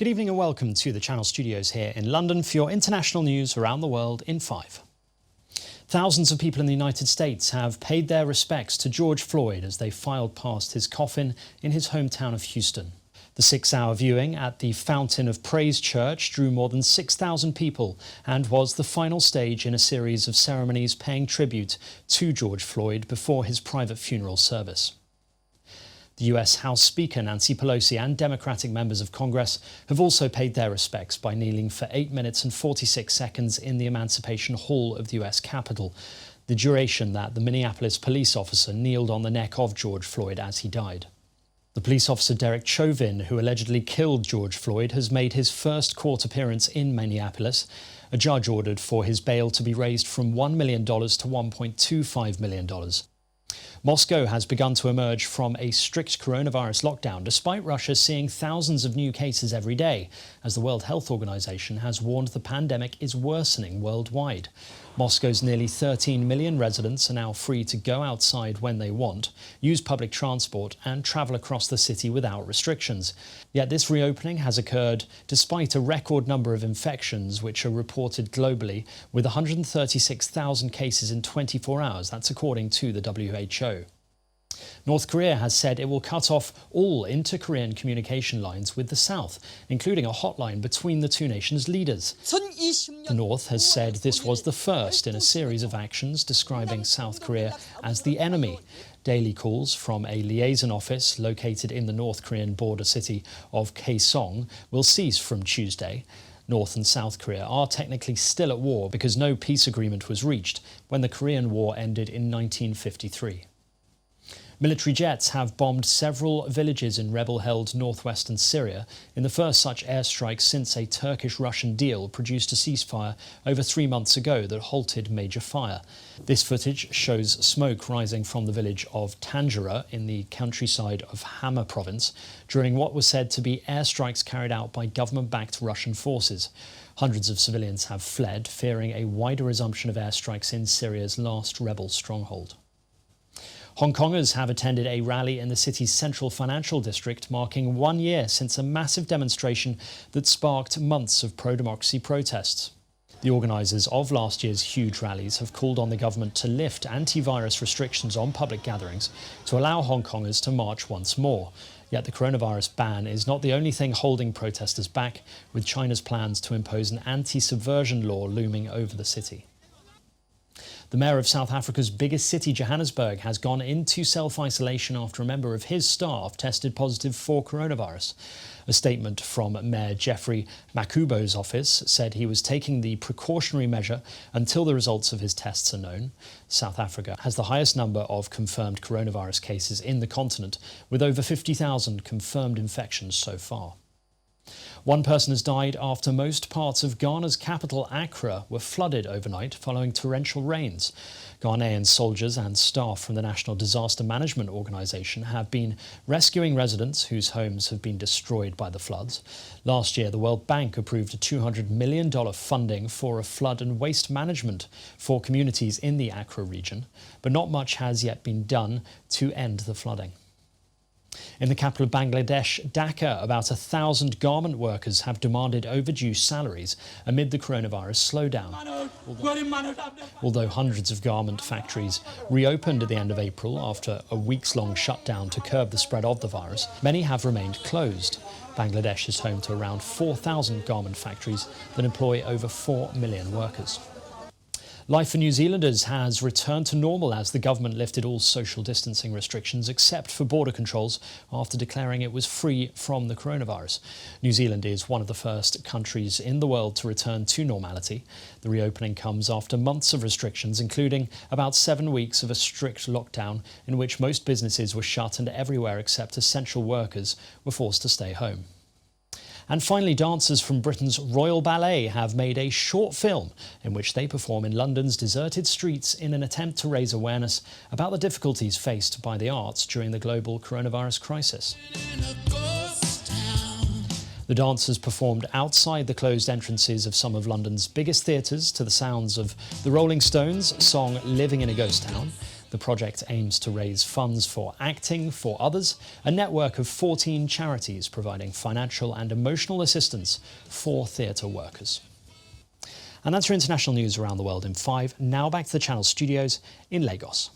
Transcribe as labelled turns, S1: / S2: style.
S1: Good evening and welcome to the Channel Studios here in London for your international news around the world in 5. Thousands of people in the United States have paid their respects to George Floyd as they filed past his coffin in his hometown of Houston. The 6-hour viewing at the Fountain of Praise Church drew more than 6,000 people and was the final stage in a series of ceremonies paying tribute to George Floyd before his private funeral service. The US House Speaker Nancy Pelosi and Democratic members of Congress have also paid their respects by kneeling for 8 minutes and 46 seconds in the Emancipation Hall of the US Capitol, the duration that the Minneapolis police officer kneeled on the neck of George Floyd as he died. The police officer Derek Chauvin, who allegedly killed George Floyd, has made his first court appearance in Minneapolis. A judge ordered for his bail to be raised from $1 million to $1.25 million. Moscow has begun to emerge from a strict coronavirus lockdown, despite Russia seeing thousands of new cases every day, as the World Health Organization has warned the pandemic is worsening worldwide. Moscow's nearly 13 million residents are now free to go outside when they want, use public transport and travel across the city without restrictions. Yet this reopening has occurred despite a record number of infections, which are reported globally, with 136,000 cases in 24 hours. That's according to the WHO. North Korea has said it will cut off all inter-Korean communication lines with the South, including a hotline between the two nations' leaders. The North has said this was the first in a series of actions describing South Korea as the enemy. Daily calls from a liaison office located in the North Korean border city of Kaesong will cease from Tuesday. North and South Korea are technically still at war because no peace agreement was reached when the Korean War ended in 1953. Military jets have bombed several villages in rebel-held northwestern Syria in the first such airstrike since a Turkish-Russian deal produced a ceasefire over 3 months ago that halted major fire. This footage shows smoke rising from the village of Tanjira in the countryside of Hama province during what was said to be airstrikes carried out by government-backed Russian forces. Hundreds of civilians have fled, fearing a wider resumption of airstrikes in Syria's last rebel stronghold. Hong Kongers have attended a rally in the city's central financial district, marking 1 year since a massive demonstration that sparked months of pro-democracy protests. The organisers of last year's huge rallies have called on the government to lift anti-virus restrictions on public gatherings to allow Hong Kongers to march once more. Yet the coronavirus ban is not the only thing holding protesters back, with China's plans to impose an anti-subversion law looming over the city. The mayor of South Africa's biggest city, Johannesburg, has gone into self-isolation after a member of his staff tested positive for coronavirus. A statement from Mayor Jeffrey Makubo's office said he was taking the precautionary measure until the results of his tests are known. South Africa has the highest number of confirmed coronavirus cases in the continent, with over 50,000 confirmed infections so far. One person has died after most parts of Ghana's capital, Accra, were flooded overnight following torrential rains. Ghanaian soldiers and staff from the National Disaster Management Organisation have been rescuing residents whose homes have been destroyed by the floods. Last year, the World Bank approved a $200 million funding for a flood and waste management for communities in the Accra region, but not much has yet been done to end the flooding. In the capital of Bangladesh, Dhaka, about 1,000 garment workers have demanded overdue salaries amid the coronavirus slowdown. Although hundreds of garment factories reopened at the end of April after a weeks-long shutdown to curb the spread of the virus, many have remained closed. Bangladesh is home to around 4,000 garment factories that employ over 4 million workers. Life for New Zealanders has returned to normal as the government lifted all social distancing restrictions except for border controls after declaring it was free from the coronavirus. New Zealand is one of the first countries in the world to return to normality. The reopening comes after months of restrictions, including about 7 weeks of a strict lockdown in which most businesses were shut and everywhere except essential workers were forced to stay home. And finally, dancers from Britain's Royal Ballet have made a short film in which they perform in London's deserted streets in an attempt to raise awareness about the difficulties faced by the arts during the global coronavirus crisis. The dancers performed outside the closed entrances of some of London's biggest theatres to the sounds of the Rolling Stones' song Living in a Ghost Town. The project aims to raise funds for Acting for Others, a network of 14 charities providing financial and emotional assistance for theatre workers. And that's your international news around the world in 5. Now back to the Channel studios in Lagos.